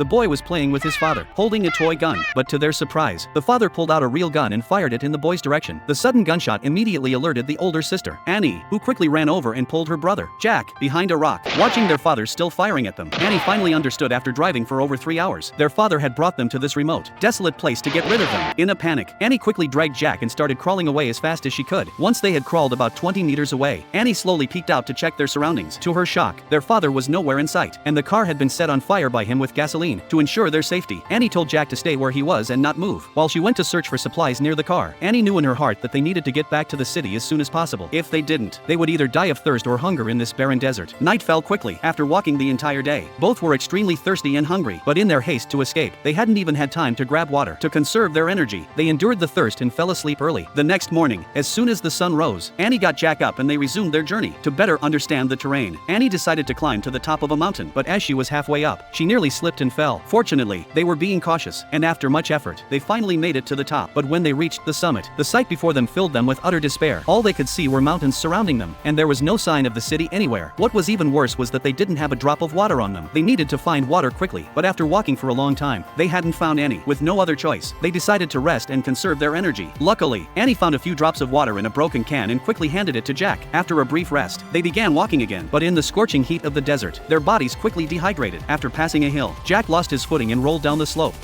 The boy was playing with his father, holding a toy gun, but to their surprise, the father pulled out a real gun and fired it in the boy's direction. The sudden gunshot immediately alerted the older sister, Annie, who quickly ran over and pulled her brother, Jack, behind a rock, watching their father still firing at them. Annie finally understood after driving for over 3 hours. Their father had brought them to this remote, desolate place to get rid of them. In a panic, Annie quickly dragged Jack and started crawling away as fast as she could. Once they had crawled about 20 meters away, Annie slowly peeked out to check their surroundings. To her shock, their father was nowhere in sight, and the car had been set on fire by him with gasoline. To ensure their safety, Annie told Jack to stay where he was and not move. While she went to search for supplies near the car, Annie knew in her heart that they needed to get back to the city as soon as possible. If they didn't, they would either die of thirst or hunger in this barren desert. Night fell quickly after walking the entire day. Both were extremely thirsty and hungry, but in their haste to escape, they hadn't even had time to grab water. To conserve their energy, they endured the thirst and fell asleep early. The next morning, as soon as the sun rose, Annie got Jack up and they resumed their journey. To better understand the terrain, Annie decided to climb to the top of a mountain, but as she was halfway up, she nearly slipped and fell. Fortunately, they were being cautious, and after much effort, they finally made it to the top. But when they reached the summit, the sight before them filled them with utter despair. All they could see were mountains surrounding them, and there was no sign of the city anywhere. What was even worse was that they didn't have a drop of water on them. They needed to find water quickly, but after walking for a long time, they hadn't found any. With no other choice, they decided to rest and conserve their energy. Luckily, Annie found a few drops of water in a broken can and quickly handed it to Jack. After a brief rest, they began walking again, but in the scorching heat of the desert, their bodies quickly dehydrated. After passing a hill, Jack lost his footing and rolled down the slope.